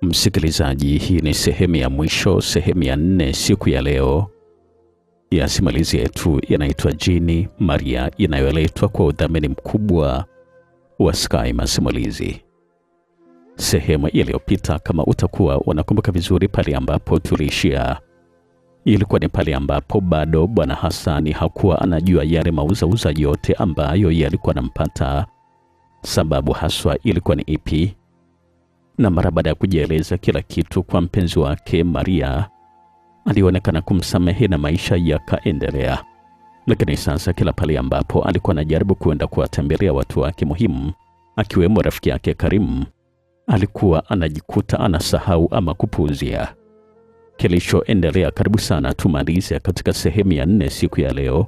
Msikilizaji, hii ni sehemu ya mwisho, sehemu ya 4 siku ya leo ya simulizi yetu inaitwa Jini Maria, inayoletwa kwa udhamini mkubwa wa Sky Masimulizi. Sehemu iliyopita, kama utakuwa unakumbuka vizuri, pale ambapo tuliishia, ilikuwa ni pale ambapo bado Bwana Hasani hakuwa anajua yale mauza yote ambayo yalikuwa nampata. Sababu haswa ilikuwa ni ipi? Na mara baada ya kujieleza kila kitu kwa mpenzi wake Maria, alionekana kumsamehe na maisha yakaendelea. Lakini sasa kila pale ambapo alikuwa anajaribu kwenda kuwatembelea watu wake muhimu, akiwemo rafiki yake Karim, alikuwa anajikuta anasahau ama kupuuzia. Kilichoendelea, karibu sana tumalize katika sehemu ya 4 siku ya leo.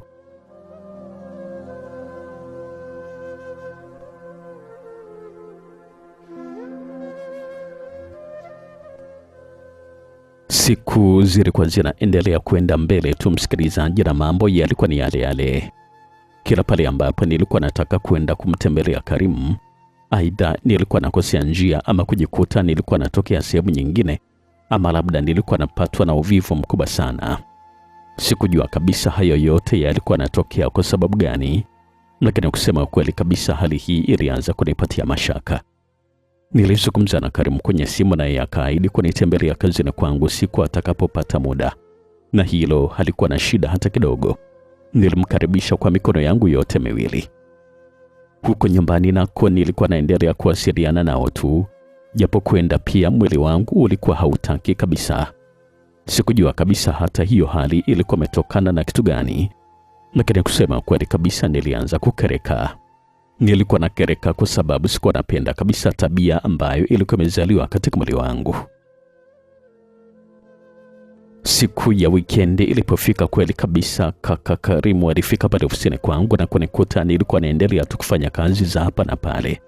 Siku zilikuwa zinaendelea kwenda mbele tu, msikilizaji, na mambo yalikuwa ni yale yale. Kila pale ambapo nilikuwa nataka kwenda kumtembelea Karim, aidha nilikuwa nakosea njia ama kujikuta nilikuwa natokea sehemu nyingine, ama labda nilikuwa napatwa na uvivu mkubwa sana. Sikujua kabisa hayo yote yalikuwa yanatokea kwa sababu gani, lakini kusema kweli kabisa hali hii ilianza kunipatia mashaka. Nilizungumza na Karim kwenye simu, naye akaahidi kunitembelea kazini kwangu siku atakapopata muda, na hilo halikuwa na shida hata kidogo. Nilimkaribisha kwa mikono yangu yote miwili. Huko nyumbani nako nilikuwa naendelea kuwasiliana nao tu, japo kwenda pia mwili wangu ulikuwa hautaki kabisa. Sikujua kabisa hata hiyo hali ilikuwa imetokana na kitu gani, lakini kusema kweli kabisa nilianza kukereka. Nilikuwa nakereka kwa sababu sikuwa napenda kabisa tabia ambayo ilikuwa imezaliwa katika mwili wangu. Siku ya wikendi ilipofika, kweli kabisa kaka Karimu alifika pale ofisini kwangu na kunikuta nilikuwa naendelea tu kufanya kazi za hapa na pale.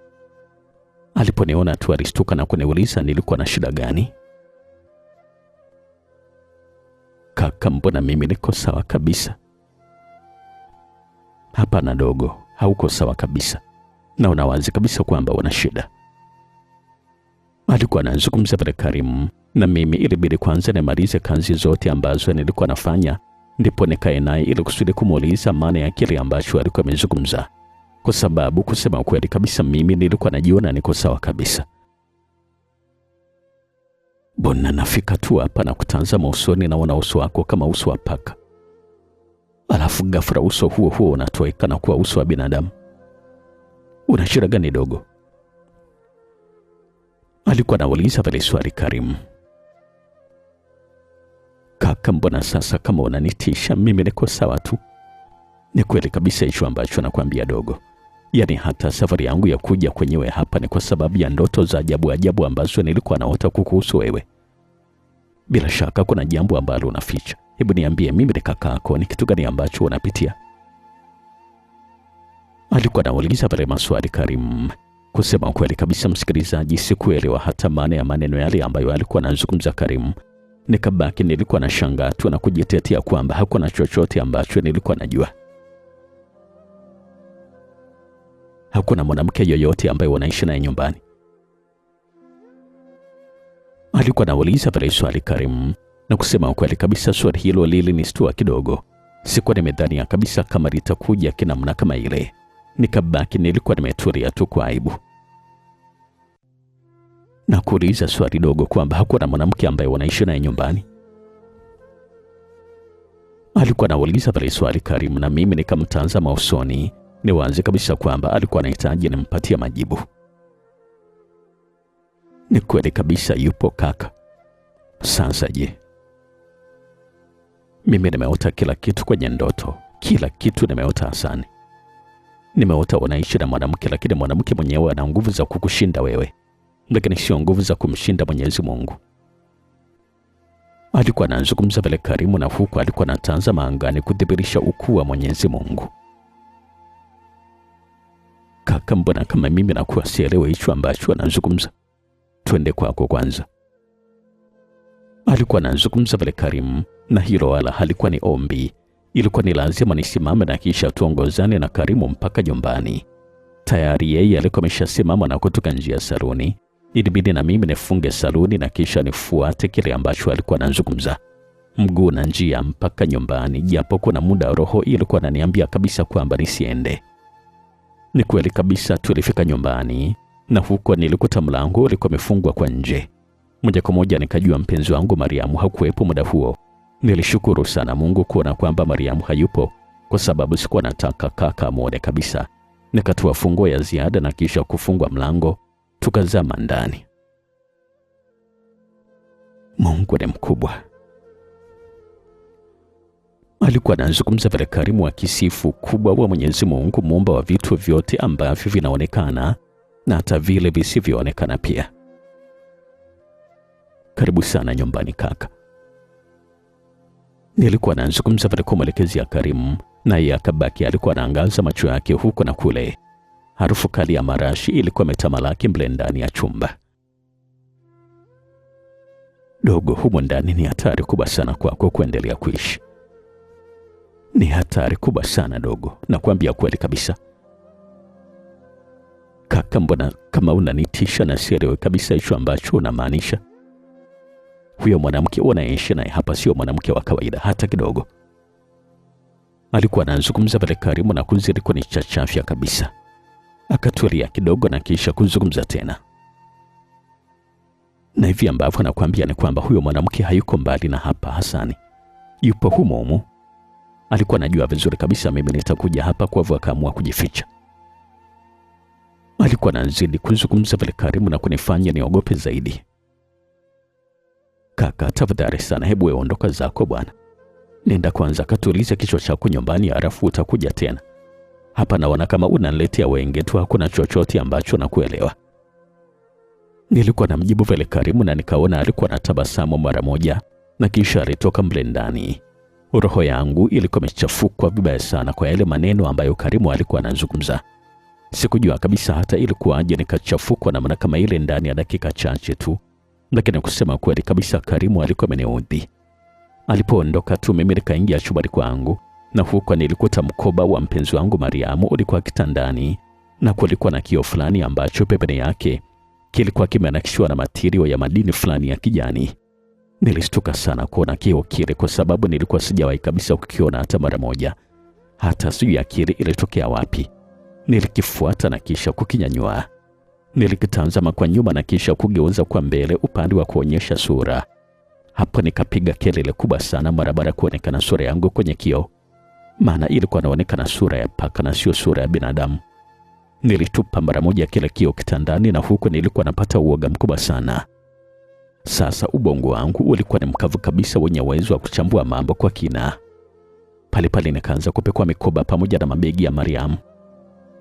Aliponiona tu alistuka na kuniuliza nilikuwa na shida gani. Kaka, mbona mimi niko sawa kabisa? Hapana dogo, hauko sawa kabisa, na unawazi kabisa kwamba una shida. Alikuwa anazungumza pale Karim, na mimi ilibidi kwanza nimalize kazi zote ambazo nilikuwa nafanya, ndipo nikae naye ili kusudi kumuuliza maana ya kile ambacho alikuwa amezungumza, kwa sababu kusema kweli kabisa mimi nilikuwa najiona niko sawa kabisa. Bona nafika tu hapa na kutazama usoni, naona uso wako kama uso wa paka, alafu ghafla uso huo unatoweka na kuwa uso wa binadamu. Una shida gani dogo? Alikuwa anauliza pale swali Karim. Kaka, mbona sasa kama unanitisha? Mimi niko sawa tu. Ni kweli kabisa hicho ambacho nakwambia dogo. Yaani hata safari yangu ya kuja kwenyewe hapa ni kwa sababu ya ndoto za ajabu ambazo nilikuwa naota kukuhusu wewe. Bila shaka kuna jambo ambalo unaficha. Hebu niambie, mimi ni kaka yako, ni kitu gani ambacho unapitia? Alikuwa anauliza pale maswali Karim. Kusema kweli kabisa msikilizaji, sikuelewa hata maana ya maneno yale ambayo alikuwa anazungumza Karim. Nikabaki nilikuwa na shangaa tu na kujitetea kwamba hakuna chochote ambacho nilikuwa najua. Hakuna mwanamke yoyote ambaye wanaishi naye nyumbani? Alikuwa anauliza pale swali Karim, na kusema kweli kabisa swali hilo lilinistua kidogo. Sikuwa nimedhania kabisa kama litakuja kinamna kama ile. Nikabaki nilikuwa nimetulia tu kwa aibu. Na kuuliza swali dogo kwamba hakuna mwanamke ambaye wanaishi naye nyumbani? Alikuwa anauliza pale swali Karim, na mimi nikamtazama usoni. Ni wazi kabisa kwamba alikuwa anahitaji nimpatie majibu. Ni kweli kabisa yupo kaka. Sasa je? Mimi nimeota kila kitu kwenye ndoto. Kila kitu nimeota Hasani. Nimeota unaishi na mwanamke, lakini mwanamke mwenyewe ana nguvu za kukushinda wewe, lakini sio nguvu za kumshinda Mwenyezi Mungu. Alikuwa anazungumza pale Karimu, na huku alikuwa anatazama angani kudhibitisha ukuu wa Mwenyezi Mungu. Kaka, mbona kama mimi nakuwa sielewi hicho ambacho anazungumza? Twende kwako kwanza. Alikuwa anazungumza pale Karimu, na hilo wala halikuwa ni ombi. Ilikuwa ni lazima nisimame na kisha tuongozane na Karimu mpaka nyumbani. Tayari yeye alikuwa ameshasimama na kutoka njia ya saluni, Ilibidi na mimi nifunge saluni na kisha nifuate kile ambacho alikuwa anazungumza. Mguu na njia mpaka nyumbani, japo kuna muda roho ilikuwa inaniambia kabisa kwamba nisiende. Ni kweli kabisa, tulifika nyumbani na huko nilikuta mlango ulikuwa umefungwa kwa nje. Moja kwa moja nikajua mpenzi wangu Mariamu hakuwepo muda huo. Nilishukuru sana Mungu kuona kwamba Mariamu hayupo, kwa sababu sikuwa nataka kaka amuone kabisa. Nikatoa funguo ya ziada na kisha kufungua mlango, tukazama ndani. Mungu ni mkubwa. Alikuwa anazungumza vile Karimu akisifu kubwa wa Mwenyezi Mungu, muumba wa vitu vyote ambavyo vinaonekana na hata vile visivyoonekana pia. Karibu sana nyumbani kaka. Nilikuwa nazungumza vile kumwelekezea Karimu, naye akabaki alikuwa anaangaza macho yake huko na kule. Harufu kali ya marashi ilikuwa imetamalaki mle ndani ya chumba. Dogo, humo ndani ni hatari kubwa sana kwako kuendelea kuishi. Ni hatari kubwa sana dogo, nakwambia kweli kabisa. Kaka, mbona kama unanitisha na sielewi kabisa hicho ambacho unamaanisha? Huyo mwanamke unaishi naye hapa sio mwanamke wa kawaida hata kidogo. Alikuwa anazungumza pale Karimu na kuzidi kunichachafya kabisa. Akatulia kidogo na kisha kuzungumza tena. Na hivi ambavyo nakwambia ni kwamba huyo mwanamke hayuko mbali na hapa Hasani. Yupo humo. Alikuwa anajua vizuri kabisa mimi nitakuja hapa, kwa hivyo akaamua kujificha. Alikuwa anazidi kuzungumza pale Karimu na kunifanya niogope zaidi. Kaka, tafadhali sana, hebu wewe ondoka zako bwana. Nenda kwanza katuliza kichwa chako nyumbani, halafu utakuja tena. Hapa naona kama unaniletea wenge tu, hakuna chochote ambacho nakuelewa. Nilikuwa namjibu vile Karimu na nikaona alikuwa anatabasamu mara moja na kisha alitoka mle ndani. Roho yangu ilikuwa imechafukwa vibaya sana kwa yale maneno ambayo Karimu alikuwa anazungumza. Sikujua kabisa hata ilikuwaje nikachafukwa namna kama ile ndani ya dakika chache tu. Lakini kusema kweli kabisa Karimu alikuwa ameniudhi. Alipoondoka tu mimi nikaingia chumbani kwangu, na huko nilikuta mkoba wa mpenzi wangu Mariamu ulikuwa kitandani, na kulikuwa na kioo fulani ambacho pembeni yake kilikuwa kimenakishiwa na matirio ya madini fulani ya kijani. Nilishtuka sana kuona kioo kile, kwa sababu nilikuwa sijawahi kabisa kukiona hata mara moja. Hata sijui akili ilitokea wapi. Nilikifuata na kisha kukinyanyua. Nilikitazama kwa nyuma na kisha kugeuza kwa mbele upande wa kuonyesha sura. Hapo nikapiga kelele kubwa sana mara baada kuonekana sura yangu kwenye kioo, maana ilikuwa inaonekana sura ya paka na sio sura ya binadamu. Nilitupa mara moja kile kioo kitandani, na huko nilikuwa napata uoga mkubwa sana. Sasa ubongo wangu ulikuwa ni mkavu kabisa, wenye uwezo wa kuchambua mambo kwa kina. Pale nikaanza kupekua mikoba pamoja na mabegi ya Mariamu.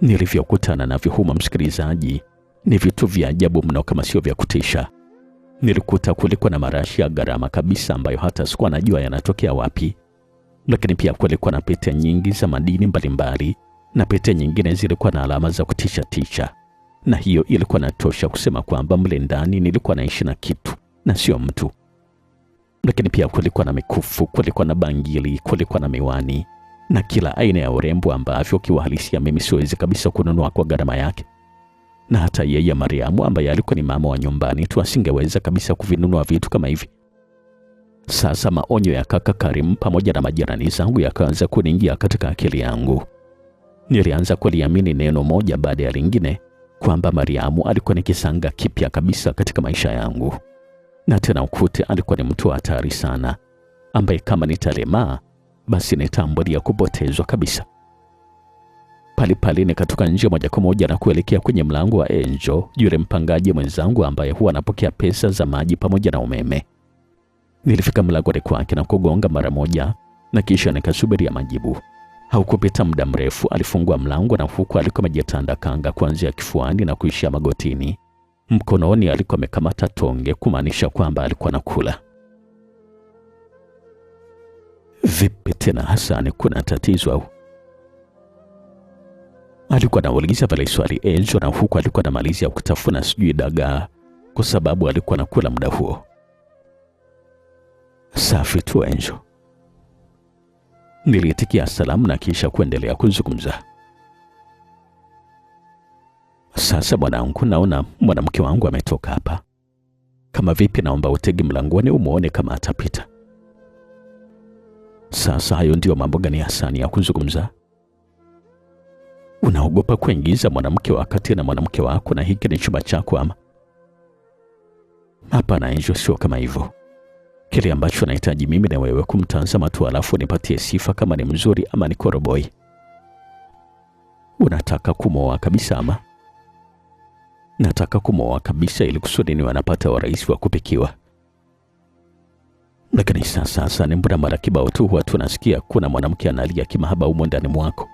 Nilivyokutana na vihuma, msikilizaji, ni vitu vya ajabu mno kama sio vya kutisha. Nilikuta kulikuwa na marashi ya gharama kabisa ambayo hata sikuwa najua yanatokea wapi. Lakini pia kulikuwa na pete nyingi za madini mbalimbali, na pete nyingine zilikuwa na alama za kutisha. Na hiyo ilikuwa natosha kusema kwamba mle ndani nilikuwa naishi na kitu na sio mtu. Lakini pia kulikuwa na mikufu, kulikuwa na bangili, kulikuwa na miwani na kila aina ya urembo ambavyo kiuhalisia mimi siwezi kabisa kununua kwa gharama yake. Na hata yeye Mariamu ambaye alikuwa ni mama wa nyumbani tu asingeweza kabisa kuvinunua vitu kama hivi. Sasa maonyo ya kaka Karimu pamoja na majirani zangu yakaanza kuniingia katika akili yangu. Nilianza kuliamini neno moja baada ya lingine kwamba Mariamu alikuwa ni kisanga kipya kabisa katika maisha yangu. Na tena ukute alikuwa ni mtu hatari sana, ambaye kama nitalemaa basi nitambulia kupotezwa kabisa. Pale nikatoka nje moja kwa moja na kuelekea kwenye mlango wa Angel, yule mpangaji mwenzangu ambaye huwa anapokea pesa za maji pamoja na umeme. Nilifika mlangoni kwake na kugonga mara moja na kisha nikasubiria majibu. Haukupita muda mrefu alifungua mlango, na huku alikuwa amejitanda kanga kuanzia kifuani na kuishia magotini. Mkononi alikuwa amekamata tonge, kumaanisha kwamba alikuwa anakula. Vipi tena Hasani, kuna tatizo au? Alikuwa anauliza pale swali Angel, na huku alikuwa anamalizia kutafuna sijui dagaa, kwa sababu alikuwa anakula muda huo. Safi tu Angel, niliitikia salamu na kisha kuendelea kuzungumza. Sasa mwanangu, naona mwanamke wangu ametoka hapa. Kama vipi, naomba utege mlangoni umuone kama atapita. Sasa hayo ndio mambo gani Hasani ya kuzungumza? Unaogopa kuingiza mwanamke wakati na mwanamke wako na hiki ni chumba chako ama? Hapana Angel, sio kama hivyo. Kile ambacho nahitaji mimi na wewe kumtazama tu, alafu nipatie sifa kama ni mzuri ama ni koroboi. Unataka kumwoa kabisa ama? Nataka kumwoa kabisa ili kusudi niwe napata urahisi wa kupikiwa. Lakini sasa ni mbona mara kibao tu huwa tunasikia kuna mwanamke analia kimahaba humo ndani mwako?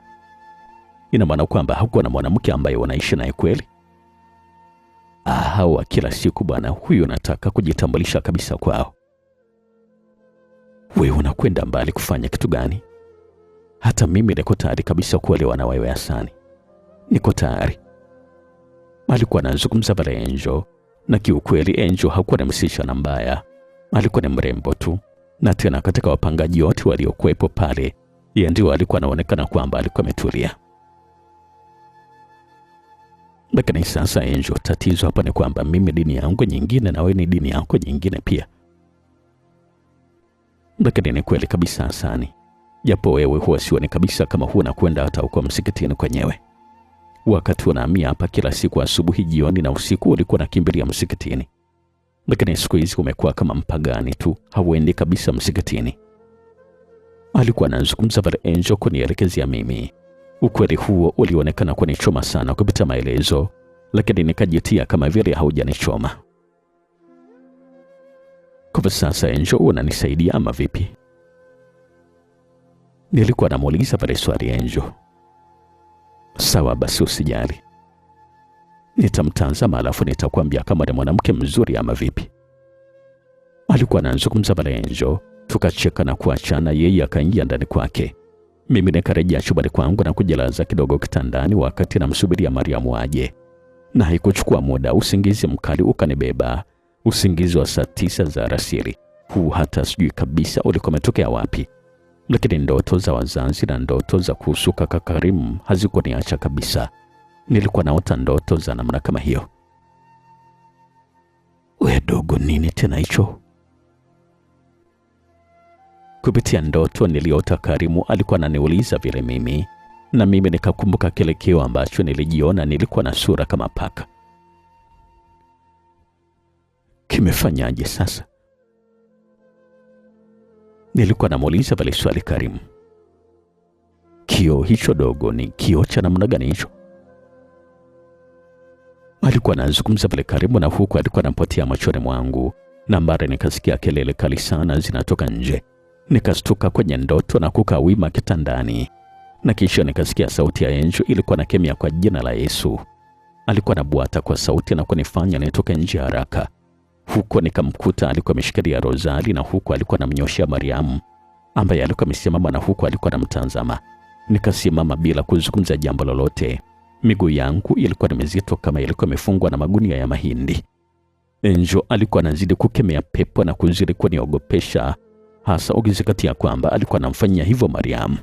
Ina maana kwamba hakuwa na mwanamke ambaye unaishi naye kweli? Hawa kila siku bwana, huyu nataka kujitambulisha kabisa kwao. Wewe unakwenda mbali kufanya kitu gani? Hata mimi niko tayari kabisa kuolewa na wewe Hasani. Niko tayari. Alikuwa anazungumza pale Angel, na kiukweli Angel hakuwa na msichana mbaya. Alikuwa ni mrembo tu, na tena katika wapangaji wote waliokuwepo pale, yeye ndio alikuwa anaonekana kwamba alikuwa ametulia. Lakini sasa Angel, tatizo hapa ni kwamba mimi dini yangu nyingine na wewe ni dini yako nyingine pia. Lakini ni kweli kabisa Hasani, japo wewe huwa sioni kabisa kama huwa nakwenda hata huko msikitini kwenyewe. Wakati unahamia hapa kila siku asubuhi, jioni na usiku ulikuwa nakimbilia msikitini. Lakini siku hizi umekuwa kama mpagani tu, hauendi kabisa msikitini. Alikuwa anazungumza pale Angel kunielekezea mimi. Ukweli huo ulionekana kunichoma sana kupita maelezo, lakini nikajitia kama vile haujanichoma. Kwa sasa Angel, unanisaidia ama vipi? Nilikuwa namuuliza pale swali Angel. Sawa basi, usijali. Nitamtazama alafu nitakwambia kama ni mwanamke mzuri ama vipi. Alikuwa anazungumza pale Angel, tukacheka na kuachana. Yeye akaingia ndani kwake. Mimi nikarejea chumbani kwangu na kujilaza kidogo kitandani wakati namsubiria Mariamu aje. Na haikuchukua muda, usingizi mkali ukanibeba. Usingizi wa saa 9 za alasiri. Huu hata sijui kabisa ulikuwa umetokea wapi. Lakini ndoto za wazazi na ndoto za kuhusu kaka Karim hazikuniacha kabisa. Nilikuwa naota ndoto za namna kama hiyo. We dogo, nini tena hicho? Kupitia ndoto niliota Karimu alikuwa ananiuliza vile mimi, na mimi nikakumbuka kile kio ambacho nilijiona nilikuwa na sura kama paka. Kimefanyaje sasa? Nilikuwa namuuliza vile swali Karimu. Kio hicho dogo ni kio cha namna gani hicho? Alikuwa anazungumza vile Karimu, na huku alikuwa anapotea machoni mwangu, na mara nikasikia kelele kali sana zinatoka nje. Nikastuka kwenye ndoto na kukaa wima kitandani, na kisha nikasikia sauti ya Angel ilikuwa nakemea kwa jina la Yesu. Alikuwa anabuata kwa sauti na kunifanya nitoke nje haraka. Huko nikamkuta alikuwa ameshikilia rozari, na huko alikuwa anamnyoshia Mariamu ambaye alikuwa amesimama, na huko alikuwa anamtazama. Nikasimama bila kuzungumza jambo lolote. Miguu yangu ilikuwa ni mizito kama ilikuwa imefungwa na magunia ya mahindi. Angel alikuwa anazidi kukemea pepo na kuzidi kuniogopesha, hasa ukizingatia kwamba alikuwa anamfanyia hivyo Mariamu.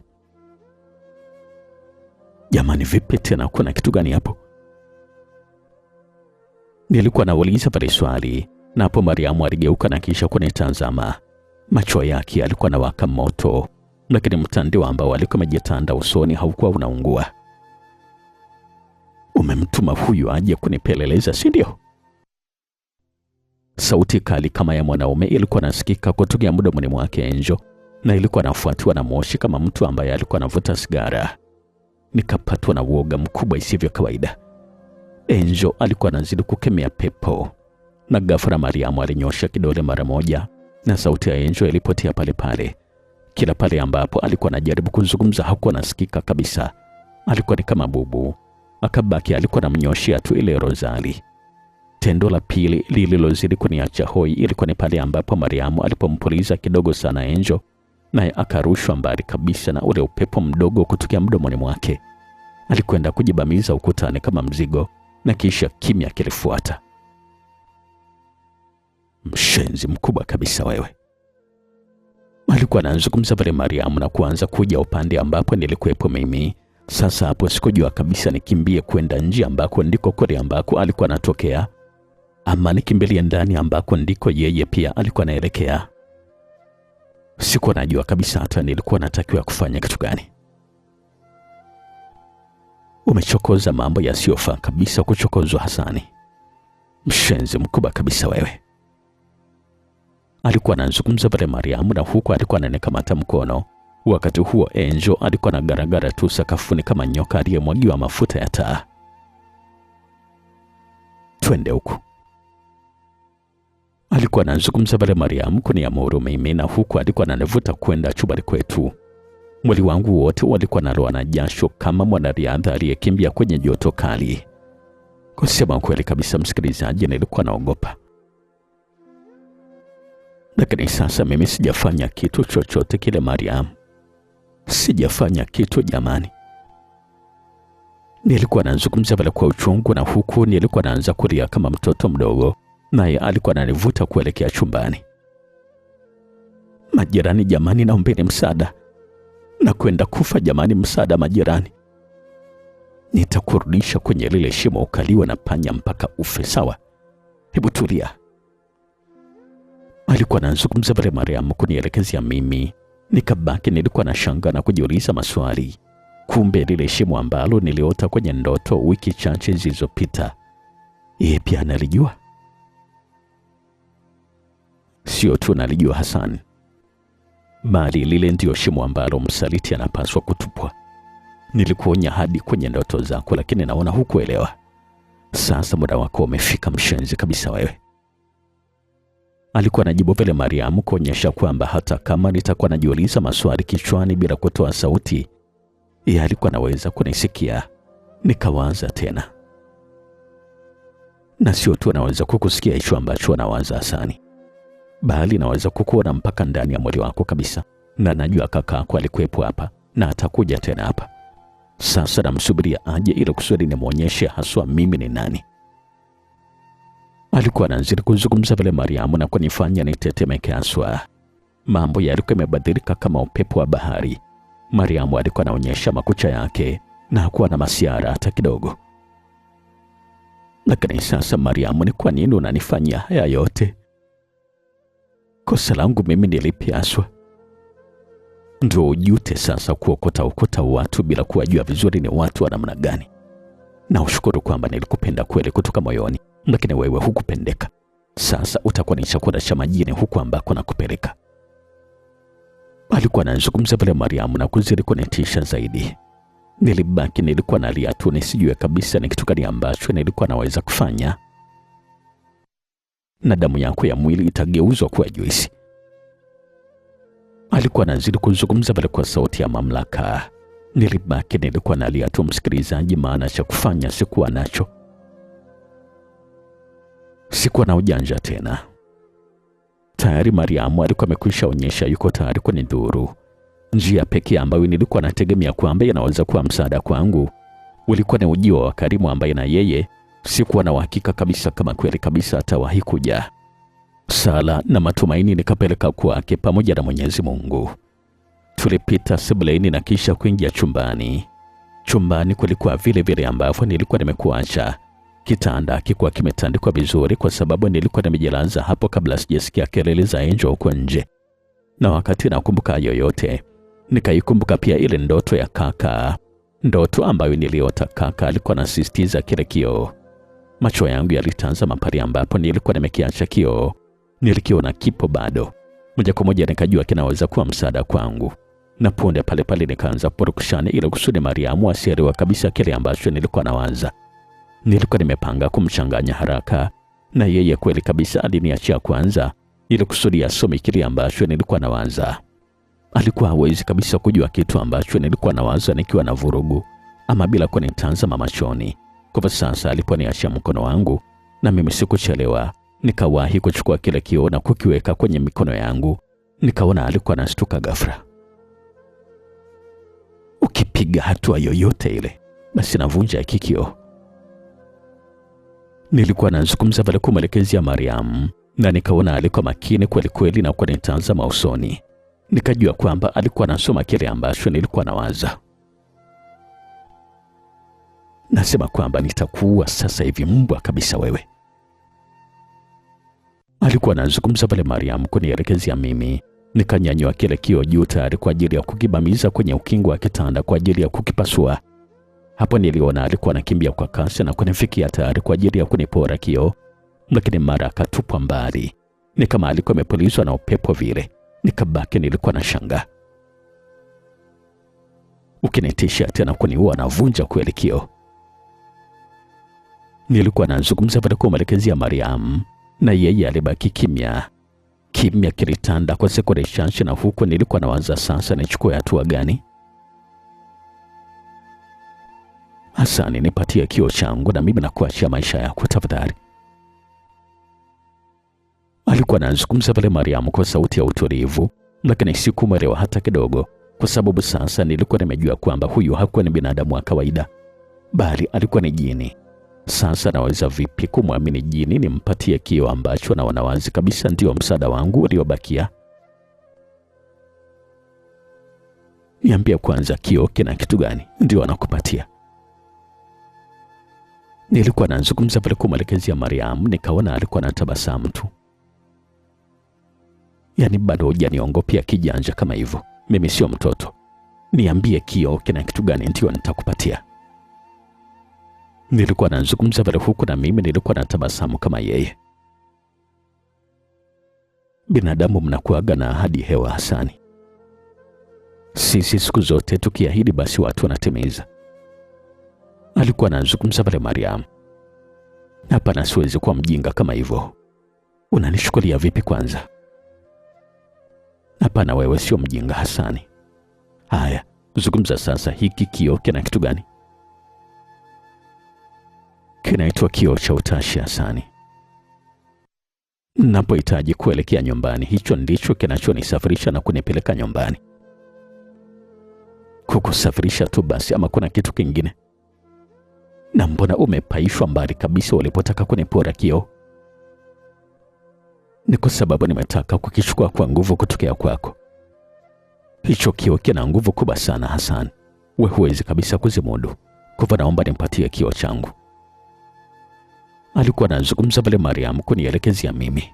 Jamani, vipi tena, kuna kitu gani hapo? Nilikuwa nauliza pale swali, na hapo Mariamu aligeuka na kisha kunitazama. Macho yake alikuwa anawaka moto, lakini mtandio ambao alikuwa amejitanda usoni haukuwa unaungua. Umemtuma huyu aje kunipeleleza, si ndio? Sauti kali kama ya mwanaume ilikuwa nasikika kutoka mdomoni mwake Angel, na ilikuwa nafuatiwa na moshi kama mtu ambaye alikuwa anavuta sigara. Nikapatwa na uoga mkubwa isivyo kawaida. Angel alikuwa anazidi kukemea pepo, na ghafla Mariamu alinyosha kidole mara moja, na sauti ya Angel ilipotea pale pale. Kila pale ambapo alikuwa anajaribu kuzungumza hakuwa nasikika kabisa. Alikuwa ni kama bubu. Akabaki alikuwa anamnyoshia tu ile rozari. Tendo la pili lililozidi kuniacha hoi ilikuwa ni pale ambapo Mariamu alipompuliza kidogo sana Angel, naye akarushwa mbali kabisa na ule upepo mdogo kutokea mdomoni mwake. Alikwenda kujibamiza ukutani kama mzigo, na kisha kimya kilifuata. Mshenzi mkubwa kabisa wewe. Alikuwa anazungumza pale Mariamu na kuanza kuja upande ambapo nilikuwepo mimi. Sasa hapo sikujua kabisa nikimbie kwenda nje ambako ndiko kweli ambako alikuwa anatokea, ama nikimbilie ndani ambako ndiko yeye pia alikuwa anaelekea. Sikuwa najua kabisa hata nilikuwa natakiwa kufanya kitu gani. Umechokoza mambo yasiyofaa kabisa kuchokozwa, Hasani. Mshenzi mkubwa kabisa wewe. Alikuwa anazungumza pale Mariamu, na huku alikuwa ananikamata mkono. Wakati huo Angel alikuwa na garagara tu sakafuni kama nyoka aliyemwagiwa mafuta ya taa. Twende huku. Alikuwa anazungumza pale Mariamu kuniamuru mimi, na huku alikuwa ananivuta kwenda chumbani kwetu. Mwili wangu wote walikuwa naloa na jasho kama mwanariadha aliyekimbia kwenye joto kali. Kusema kweli kabisa, msikilizaji, nilikuwa naogopa. Lakini sasa mimi sijafanya kitu chochote kile Mariamu. Sijafanya kitu jamani. Nilikuwa nazungumza pale kwa uchungu, na huku nilikuwa naanza kulia kama mtoto mdogo, naye alikuwa ananivuta kuelekea chumbani. Majirani jamani, naombeni msaada. Na kwenda kufa jamani, msaada majirani. Nitakurudisha kwenye lile shimo ukaliwa na panya mpaka ufe, sawa? Hebu tulia. Alikuwa anazungumza pale Mariamu kunielekezea mimi. Nikabaki nilikuwa nashangaa na kujiuliza maswali. Kumbe lile shimo ambalo niliota kwenye ndoto wiki chache zilizopita, yeye pia analijua. Sio tu nalijua Hassan, bali lile ndio shimo ambalo msaliti anapaswa kutupwa. Nilikuonya hadi kwenye ndoto zako, lakini naona hukuelewa. Sasa muda wako umefika, mshenzi kabisa wewe. Alikuwa anajibu pale Mariamu kuonyesha kwamba hata kama nitakuwa najiuliza maswali kichwani bila kutoa sauti, yeye alikuwa anaweza kunisikia. Nikawaza tena. Na sio tu anaweza kukusikia hicho ambacho anawaza Hasani, bali naweza kukuona mpaka ndani ya mwili wako kabisa. Na najua kakako alikuwepo hapa na atakuja tena hapa. Sasa namsubiria aje ili kusudi nimuonyeshe haswa mimi ni nani. Alikuwa anazidi kuzungumza pale Mariamu na kunifanya nitetemeke haswa. Mambo yalikuwa yamebadilika kama upepo wa bahari. Mariamu alikuwa anaonyesha makucha yake na hakuwa na masiara hata kidogo. Lakini sasa Mariamu, ni kwa nini unanifanyia haya yote? Kosa langu mimi nilipi haswa? Ndio ujute sasa kuokota watu bila kuwajua vizuri ni watu wa namna gani? Na ushukuru kwamba nilikupenda kweli kutoka moyoni, lakini wewe hukupendeka. Sasa utakuwa ni chakula cha majini huku ambako nakupeleka. Alikuwa anazungumza pale Mariamu na kuzidi kunitisha zaidi. Nilibaki nilikuwa nalia tu, nisijue kabisa ni kitu gani ambacho nilikuwa naweza kufanya. Na damu yako ya mwili itageuzwa kuwa juisi. Alikuwa anazidi kuzungumza pale kwa sauti ya mamlaka. Nilibaki nilikuwa nalia tu, msikilizaji, maana cha kufanya sikuwa nacho. Sikuwa na ujanja tena. Tayari Mariamu alikuwa amekwisha onyesha yuko tayari kunidhuru. Njia pekee ambayo nilikuwa nategemea kwamba inaweza kuwa msaada kwangu ulikuwa ni ujio wa Karimu, ambaye na yeye sikuwa na uhakika kabisa kama kweli kabisa atawahi kuja. Sala na matumaini nikapeleka kwake pamoja na Mwenyezi Mungu. Tulipita sebuleni na kisha kuingia chumbani. Chumbani kulikuwa vile vile ambavyo nilikuwa nimekuacha. Kitanda kilikuwa kimetandikwa vizuri kwa sababu nilikuwa nimejilaza hapo kabla sijasikia kelele za Angel huko nje. Na wakati nakumbuka yoyote, nikaikumbuka pia ile ndoto ya kaka. Ndoto ambayo niliota kaka alikuwa anasisitiza kile kioo. Macho yangu yalitazama pale ambapo nilikuwa nimekiacha kioo. Nilikiona kipo bado. Moja kwa moja nikajua kinaweza kuwa msaada kwangu. Na punde pale pale nikaanza purukushani ili kusudi Mariamu asielewe kabisa kile ambacho nilikuwa nawaza. Nilikuwa nimepanga kumchanganya haraka, na yeye kweli kabisa aliniachia kwanza ili kusudi asome kile ambacho nilikuwa nawaza. Alikuwa hawezi kabisa kujua kitu ambacho nilikuwa nawaza nikiwa na vurugu ama bila kunitazama machoni. Kwa sasa aliponiachia mkono wangu, na mimi sikuchelewa, nikawahi kuchukua kile kioo na kukiweka kwenye mikono yangu. Nikaona alikuwa anashtuka ghafla. Ukipiga hatua yoyote ile, basi navunja kioo. Nilikuwa nazungumza pale kumwelekezea Mariamu, na nikaona alikuwa makini kweli kweli na kunitazama usoni. Nikajua kwamba alikuwa anasoma kile ambacho nilikuwa nawaza. Nasema kwamba nitakuua sasa hivi, mbwa kabisa wewe. Alikuwa anazungumza pale Mariam kunielekezea mimi. Nikanyanyua kile kioo juu tayari kwa ajili ya kukibamiza kwenye ukingo wa kitanda kwa ajili ya kukipasua. Hapo niliona alikuwa anakimbia kwa kasi na kunifikia tayari kwa ajili ya kunipora kioo, lakini mara akatupwa mbali. Ni kama alikuwa amepulizwa na upepo vile. Nikabaki nilikuwa na shanga. Ukinitisha tena kuniua na vunja kweli kioo. Nilikuwa nazungumza pale kumwelekezea Mariam na yeye alibaki kimya. Kimya kilitanda kwa sekunde chache na huko nilikuwa nawaza sasa nichukue hatua gani. Hasani, nipatie kioo changu na mimi nakuachia maisha yako tafadhali. Alikuwa anazungumza pale Mariam kwa sauti ya utulivu, lakini sikumwelewa hata kidogo, kwa sababu sasa nilikuwa nimejua kwamba huyu hakuwa ni binadamu wa kawaida, bali alikuwa ni jini. Sasa naweza vipi kumwamini jini nimpatie kioo ambacho naona wazi kabisa ndio msaada wangu uliobakia? Niambia kwanza, kioo kina kitu gani ndio anakupatia? Nilikuwa nazungumza pale kumwelekezea Mariam, nikaona alikuwa anatabasamu tu. Yaani bado hujaniongopea kijanja kama hivyo. Mimi sio mtoto. Niambie kioo kina kitu gani ndio nitakupatia. Nilikuwa nazungumza pale huku na mimi nilikuwa natabasamu kama yeye. Binadamu mnakuaga na ahadi hewa Hasani. Sisi siku zote tukiahidi basi watu wanatimiza. Alikuwa anazungumza pale Mariam. Hapana, siwezi kuwa mjinga kama hivyo. Unanishukulia vipi kwanza? Hapana, wewe sio mjinga Hasani. Haya, zungumza sasa, hiki kioo kina kitu gani? Kinaitwa kioo cha utashi Hasani. Napohitaji kuelekea nyumbani, hicho ndicho kinachonisafirisha na kunipeleka nyumbani. Kukusafirisha tu basi ama kuna kitu kingine? Na mbona umepaishwa mbali kabisa walipotaka kunipora kioo? Ni kwa sababu nimetaka kukichukua kwa nguvu kutokea kwako. Hicho kioo kina nguvu kubwa sana Hasani. Wewe huwezi kabisa kuzimudu. Kwa naomba nimpatie kioo changu. Alikuwa anazungumza pale Mariam kunielekezea mimi.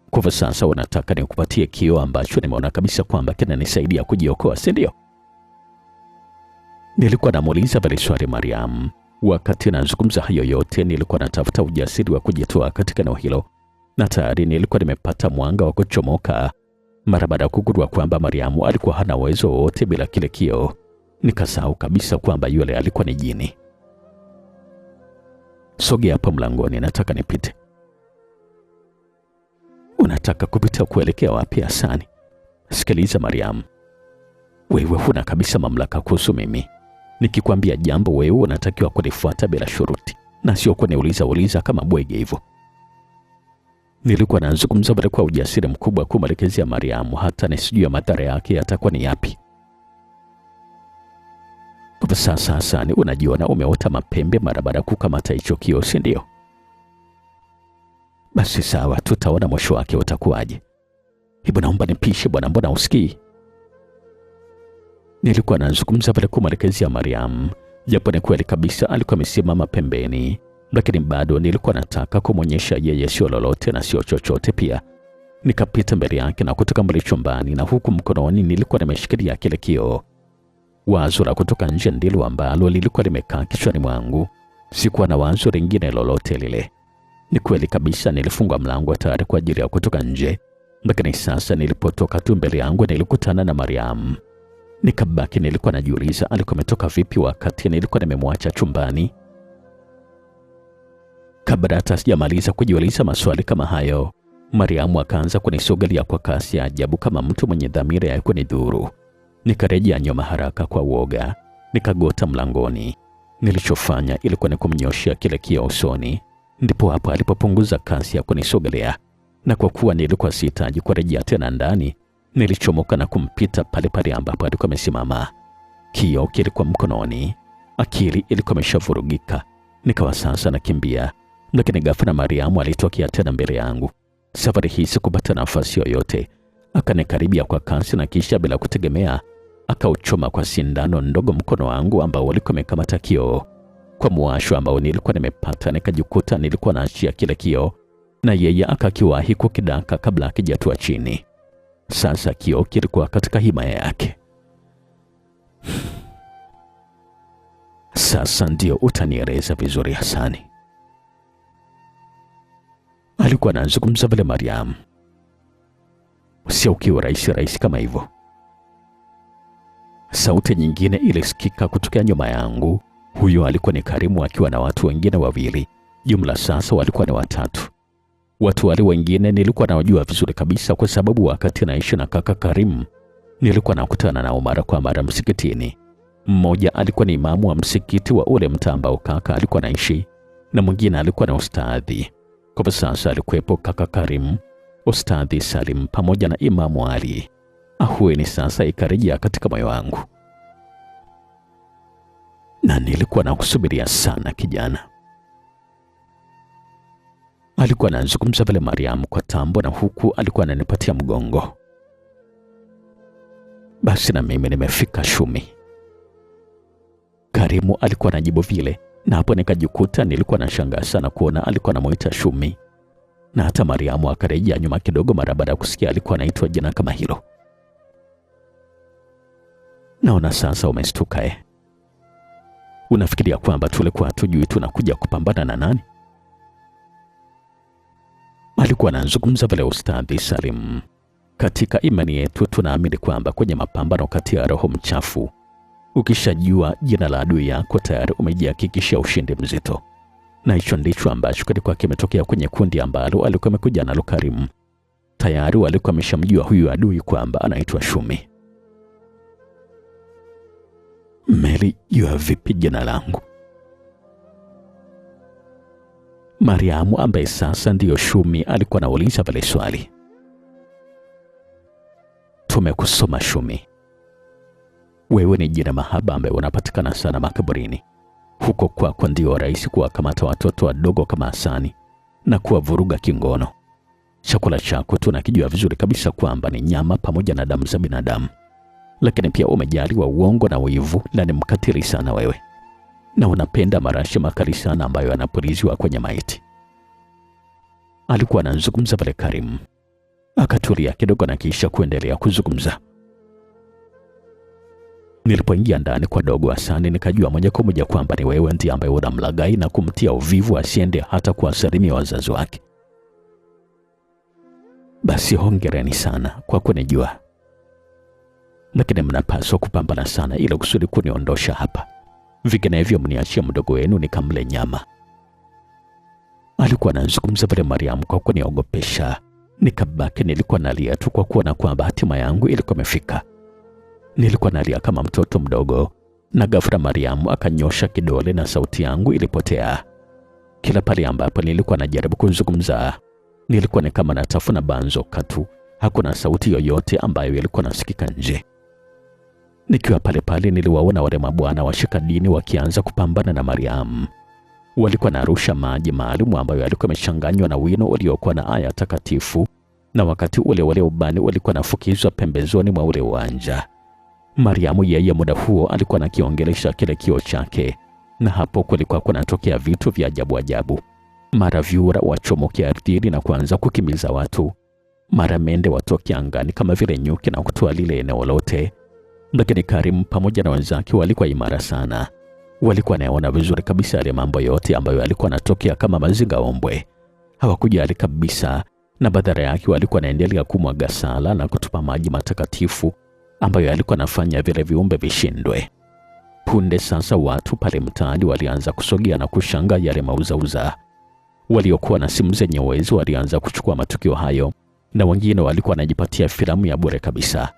Kwa sasa unataka nikupatie kioo ambacho nimeona kabisa kwamba kinanisaidia kujiokoa, si ndio? Nilikuwa namuuliza pale swali Mariam. Wakati nazungumza hayo yote nilikuwa natafuta ujasiri wa kujitoa katika eneo hilo, na tayari nilikuwa nimepata mwanga wa kuchomoka mara baada ya kugundua kwamba Mariam alikuwa hana uwezo wowote bila kile kioo. Nikasahau kabisa kwamba yule alikuwa ni jini. Sogea hapo mlangoni, nataka nipite. Unataka kupita kuelekea wapi Hasani? Sikiliza Mariam. Wewe huna kabisa mamlaka kuhusu mimi. Nikikwambia jambo wewe unatakiwa kulifuata bila shuruti na sio kuniuliza kama bwege hivyo. Nilikuwa nazungumza bado kwa ujasiri mkubwa kumwelekezea Mariam, hata nisijue madhara yake yatakuwa ni yapi. Kwa sasa Hasani, unajiona umeota mapembe mara baada ya kukamata hicho kioo, si ndio? Basi sawa, tutaona mwisho wake utakuwaje. Hebu naomba nipishe bwana, mbona usikii? Nilikuwa nazungumza pale kumwelekezea Mariam, japo ni kweli kabisa alikuwa amesimama pembeni, lakini bado nilikuwa nataka kumwonyesha yeye sio lolote na sio chochote pia. Nikapita mbele yake na kutoka mbele chumbani, na huku mkononi nilikuwa nimeshikilia kile kioo. Wazo la kutoka nje ndilo ambalo lilikuwa limekaa kichwani mwangu. Sikuwa na wazo lingine lolote lile. Ni kweli kabisa nilifunga mlango tayari kwa ajili ya kutoka nje, lakini sasa nilipotoka tu mbele yangu nilikutana na Mariam. Nikabaki nilikuwa najiuliza alikuwa ametoka vipi wakati nilikuwa nimemwacha chumbani. Kabla hata sijamaliza kujiuliza maswali kama hayo, Mariam akaanza kunisogelea kwa kasi ya ajabu kama mtu mwenye dhamira ya kunidhuru. Nikarejea nyuma haraka kwa uoga, nikagota mlangoni. Nilichofanya ilikuwa ni kumnyoshia kile kioo usoni. Ndipo hapo alipopunguza kasi ya kunisogelea, na kwa kuwa nilikuwa sihitaji kurejea tena ndani, nilichomoka na kumpita pale pale ambapo alikuwa amesimama. Kioo kilikuwa mkononi. Akili ilikuwa imeshavurugika. Nikawa sasa nakimbia, lakini ghafla Mariam alitokea tena mbele yangu. Safari hii sikupata nafasi yoyote. Akanikaribia kwa kasi na kisha bila kutegemea akauchoma kwa sindano ndogo mkono wangu ambao ulikuwa umekamata kioo. Kwa muwasho ambao nilikuwa nimepata, nikajikuta nilikuwa naachia kile kioo na yeye akakiwahi kukidaka kabla akijatua chini. Sasa kioo kilikuwa katika himaya yake. Sasa ndio utanieleza vizuri Hasani. Alikuwa anazungumza vile Mariam. Sio ukiwa rahisi kama hivyo. Sauti nyingine ilisikika kutokea nyuma yangu. Huyo alikuwa ni Karimu akiwa na watu wengine wawili. Jumla sasa walikuwa ni watatu. Watu wale wengine nilikuwa nawajua vizuri kabisa kwa sababu wakati naishi na kaka Karimu nilikuwa nakutana nao mara kwa mara msikitini. Mmoja alikuwa ni imamu wa msikiti wa ule mtaa ambao kaka alikuwa naishi, na mwingine alikuwa na ustadhi. Kwa sasa alikuwepo kaka Karimu, ustadhi Salim pamoja na imamu Ali. Ahueni sasa ikarejea katika moyo wangu, na nilikuwa nakusubiria sana kijana. Alikuwa anazungumza vile Mariam kwa tambo, na huku alikuwa ananipatia mgongo. Basi na mimi nimefika Shumi. Karimu alikuwa anajibu vile, na hapo nikajikuta nilikuwa nashangaa sana kuona alikuwa anamuita Shumi. Na hata Mariamu akarejea nyuma kidogo mara baada ya kusikia alikuwa anaitwa jina kama hilo. Naona sasa umestuka Unafikiria kwamba tulikuwa hatujui tunakuja kupambana na nani? Alikuwa anazungumza vile ustadhi Salim. Katika imani yetu tunaamini kwamba kwenye mapambano kati ya roho mchafu, ukishajua jina la adui yako tayari umejihakikishia ushindi mzito. Na hicho ndicho ambacho kilikuwa kimetokea kwenye kundi ambalo alikuwa amekuja nalo Karimu. Tayari walikuwa wameshamjua huyu adui kwamba anaitwa Shumi. Meli, yua vipi jina langu? Mariamu ambaye sasa ndiyo Shumi alikuwa anauliza vile swali. Tumekusoma Shumi. Wewe ni jina mahaba ambaye unapatikana sana makaburini. Huko kwako ndio rahisi kuwakamata watoto wadogo kama Hasani na kuwavuruga kingono. Chakula chako tunakijua vizuri kabisa kwamba ni nyama pamoja na damu za binadamu. Lakini pia umejaliwa uongo na wivu, na ni mkatili sana wewe. Na unapenda marashi makali sana ambayo yanapuliziwa kwenye maiti. Alikuwa anazungumza pale Karimu. Akatulia kidogo na kisha kuendelea kuzungumza. Nilipoingia ndani kwa dogo Hasani nikajua moja kwa moja kwamba ni wewe ndiye ambaye unamlaghai na kumtia uvivu asiende hata kuwasalimia wazazi wake. Basi hongereni sana kwa kunijua. Lakini mnapaswa kupambana sana ili kusudi kuniondosha hapa. Vinginevyo mniachie mdogo wenu nikamle nyama. Alikuwa anazungumza vile Mariam kwa kuniogopesha. Nikabaki nilikuwa nalia tu kwa kuona kwamba hatima yangu ilikuwa imefika. Nilikuwa nalia kama mtoto mdogo, na ghafla Mariam akanyosha kidole na sauti yangu ilipotea. Kila pale ambapo nilikuwa najaribu kuzungumza, nilikuwa ni kama natafuna banzo katu. Hakuna sauti yoyote ambayo ilikuwa nasikika nje. Nikiwa pale pale niliwaona wale mabwana washika dini wakianza kupambana na Mariam. Walikuwa narusha maji maalum ambayo yalikuwa yamechanganywa na wino uliokuwa na aya takatifu, na wakati ule wale ubani walikuwa nafukizwa pembezoni mwa ule uwanja. Mariamu yeye muda huo alikuwa anakiongelesha kile kioo chake, na hapo kulikuwa kunatokea vitu vya ajabu ajabu. Mara vyura wachomoke ardhini na kuanza kukimiza watu. Mara mende watoke angani kama vile nyuki na kutoa lile eneo lote. Lakini Karimu pamoja na wenzake walikuwa imara sana. Walikuwa naona vizuri kabisa yale mambo yote ambayo yalikuwa yanatokea kama mazinga ombwe. Hawakujali kabisa, na badala yake walikuwa naendelea kumwaga sala na kutupa maji matakatifu ambayo yalikuwa nafanya vile viumbe vishindwe. Punde sasa watu pale mtaani walianza kusogea na kushangaa yale mauzauza. Waliokuwa na simu zenye uwezo walianza kuchukua matukio hayo, na wengine walikuwa wanajipatia filamu ya bure kabisa.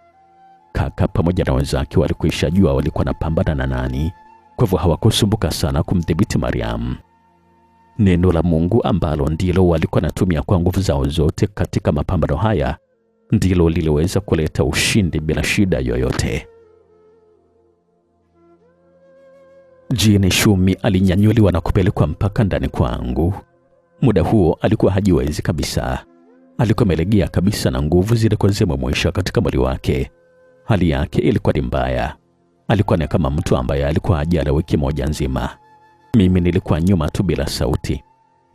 Kaka pamoja na wenzake walikuisha jua walikuwa napambana na nani, kwa hivyo hawakusumbuka sana kumdhibiti Mariam. Neno la Mungu ambalo ndilo walikuwa natumia kwa nguvu zao zote katika mapambano haya ndilo liliweza kuleta ushindi bila shida yoyote. Jini Shumi alinyanyuliwa na kupelekwa mpaka ndani kwangu. Muda huo alikuwa hajiwezi kabisa. Alikuwa amelegea kabisa na nguvu zilikuwa zimemwisha katika mwili wake. Hali yake ilikuwa ni mbaya. Alikuwa ni kama mtu ambaye alikuwa hajala wiki moja nzima. Mimi nilikuwa nyuma tu bila sauti.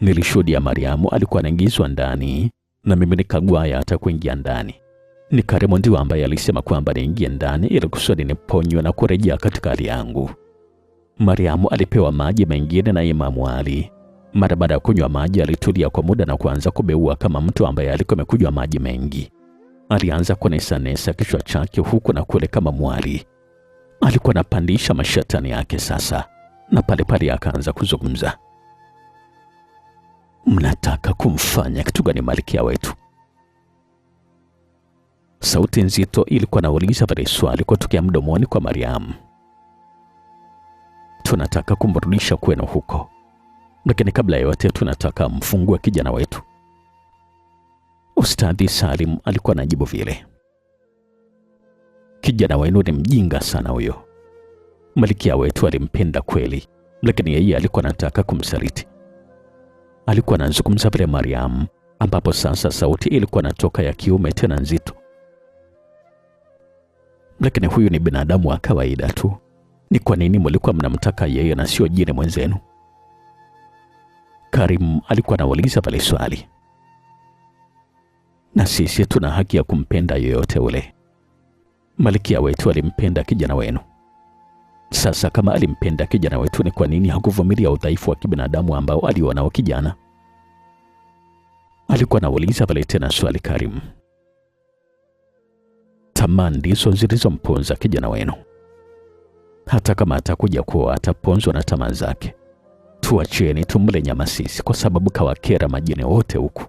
Nilishuhudia Mariamu alikuwa anaingizwa ndani na mimi nikagwaya hata kuingia ndani. Ni Karimu ndio ambaye alisema kwamba niingie ndani ili kusudi niponywe na kurejea katika hali yangu. Mariamu alipewa maji mengine na Imamu Ali. Mara baada ya kunywa maji alitulia kwa muda na kuanza kubeua kama mtu ambaye alikuwa amekunywa maji mengi. Alianza kunesanesa kichwa chake huku na kule kama mwali. Alikuwa anapandisha mashetani yake sasa, na pale pale akaanza kuzungumza. Mnataka kumfanya kitu gani malkia wetu? Sauti nzito ilikuwa nauliza pale swali kutokea mdomoni kwa Mariamu. Tunataka kumrudisha kwenu huko, lakini kabla ya yote tunataka mfungue kijana wetu. Ustadhi Salim alikuwa anajibu vile. Kijana wenu ni mjinga sana huyo. Malkia wetu alimpenda kweli, lakini yeye alikuwa anataka kumsaliti. Alikuwa anazungumza vile Mariamu, ambapo sasa sauti ilikuwa natoka ya kiume tena nzito. Lakini huyu ni binadamu wa kawaida tu. Ni kwa nini mlikuwa mnamtaka yeye na sio jini mwenzenu? Karim alikuwa anauliza pale swali. Na sisi tuna haki ya kumpenda yoyote ule. Malkia wetu alimpenda kijana wenu. Sasa kama alimpenda kijana wetu, ni kwa nini hakuvumilia udhaifu wa kibinadamu ambao aliona kijana? Alikuwa anauliza pale tena swali Karim. Tamaa ndizo zilizomponza kijana wenu. Hata kama atakuja kuwa ataponzwa na tamaa zake, tuacheni tumle nyama sisi, kwa sababu kawakera majini wote huku.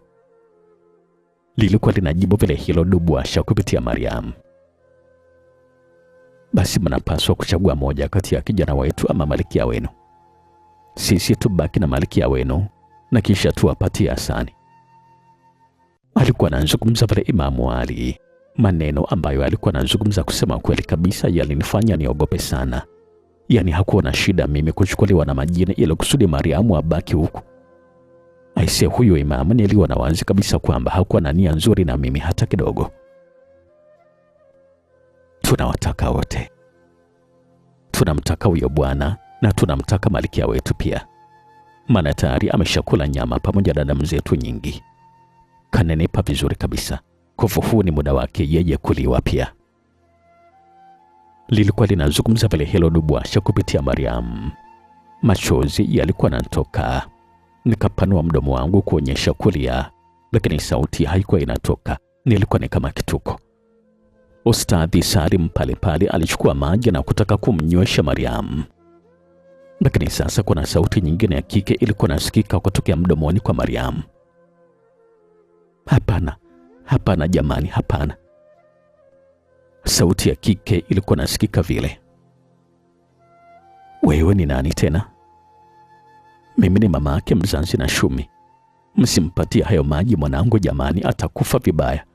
Lilikuwa linajibu vile hilo Dubwasha kupitia Mariamu. Basi mnapaswa kuchagua moja kati ya kijana wetu ama malkia wenu. Sisi tubaki na malkia wenu na kisha tuwapatie Hasani. Alikuwa anazungumza vile Imamu Ali, maneno ambayo alikuwa anazungumza kusema kweli kabisa yalinifanya niogope sana. Yaani hakuwa na shida mimi kuchukuliwa na majini ili kusudi Mariamu abaki huku. Aise, huyo Imamu niliona wazi kabisa kwamba hakuwa na nia nzuri na mimi hata kidogo. Tunawataka wote. Tunamtaka huyo bwana na tunamtaka malkia wetu pia. Maana tayari ameshakula nyama pamoja na damu zetu nyingi. Kanenepa vizuri kabisa. Kwa huu ni muda wake yeye kuliwa pia. Lilikuwa linazungumza vile hilo Dubwasha kupitia Mariamu. Machozi yalikuwa yanatoka. Nikapanua mdomo wangu kuonyesha kulia, lakini sauti haikuwa inatoka. Nilikuwa ni kama kituko. Ustadhi Salim pale pale alichukua maji na kutaka kumnywesha Mariamu. Lakini sasa kuna sauti nyingine ya kike ilikuwa nasikika kutokea mdomoni kwa Mariamu. Hapana, hapana jamani, hapana. Sauti ya kike ilikuwa nasikika vile. Wewe ni nani tena? Mimi ni mama yake mzazi na Shumi. Msimpatie hayo maji mwanangu jamani, atakufa vibaya.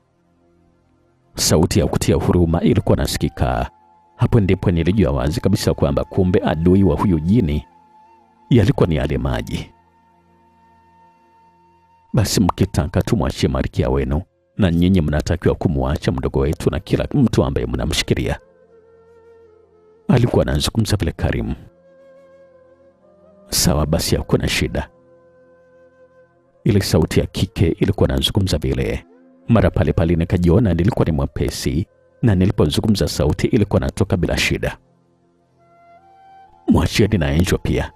Sauti ya kutia huruma ilikuwa nasikika. Hapo ndipo nilijua wazi kabisa kwamba kumbe adui wa huyu jini yalikuwa ni yale maji. Basi mkitaka tumwachie malkia wenu, na nyinyi mnatakiwa kumwacha mdogo wetu na kila mtu ambaye mnamshikilia. Alikuwa anazungumza vile Karim. Sawa basi, hakuna shida. Ile sauti ya kike ilikuwa anazungumza vile. Mara pale pale nikajiona nilikuwa ni mwepesi, na nilipozungumza sauti ilikuwa natoka bila shida. Mwachieni na Angel pia.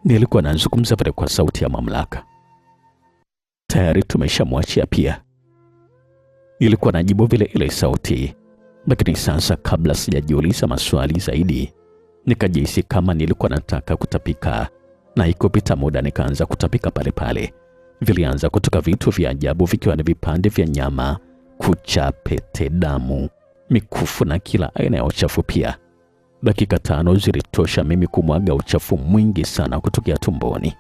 Nilikuwa nazungumza vile kwa sauti ya mamlaka. Tayari tumeshamwachia pia. Ilikuwa najibu vile ile sauti. Lakini sasa kabla sijajiuliza maswali zaidi, nikajihisi kama nilikuwa nataka kutapika, na ikopita muda nikaanza kutapika pale pale. Vilianza kutoka vitu vya ajabu vikiwa ni vipande vya nyama, kucha, pete, damu, mikufu na kila aina ya uchafu pia. Dakika 5 zilitosha mimi kumwaga uchafu mwingi sana kutokea tumboni.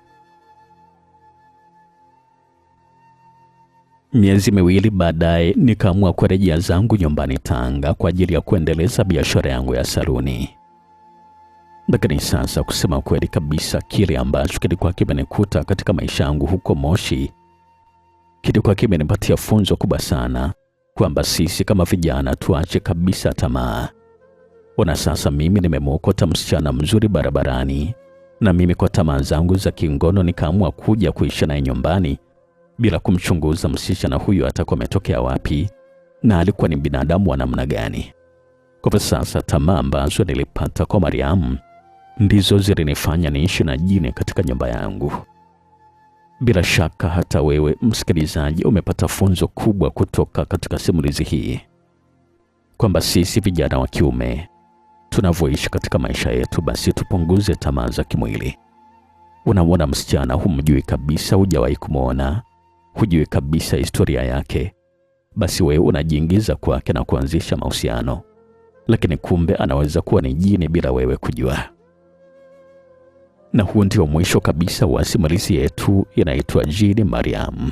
Miezi miwili baadaye nikaamua kurejea zangu nyumbani Tanga kwa ajili ya kuendeleza biashara yangu ya saluni. Lakini sasa kusema kweli kabisa, kile ambacho kilikuwa kimenikuta katika maisha yangu huko Moshi kilikuwa kimenipatia funzo kubwa sana, kwamba sisi kama vijana tuache kabisa tamaa. Ona sasa mimi nimemwokota msichana mzuri barabarani, na mimi kwa tamaa zangu za kingono nikaamua kuja kuishi naye nyumbani bila kumchunguza msichana huyu atakuwa ametokea wapi na alikuwa ni binadamu wa namna gani. Kwa sasa tamaa ambazo nilipata kwa Mariam ndizo zilinifanya niishi na jini katika nyumba yangu. Bila shaka hata wewe msikilizaji umepata funzo kubwa kutoka katika simulizi hii, kwamba sisi vijana wa kiume tunavyoishi katika maisha yetu, basi tupunguze tamaa za kimwili. Unamwona msichana humjui kabisa, hujawahi kumwona, hujui kabisa historia yake, basi wewe unajiingiza kwake na kuanzisha mahusiano, lakini kumbe anaweza kuwa ni jini bila wewe kujua. Na huo ndio mwisho kabisa wa simulizi yetu inaitwa Jini Mariam.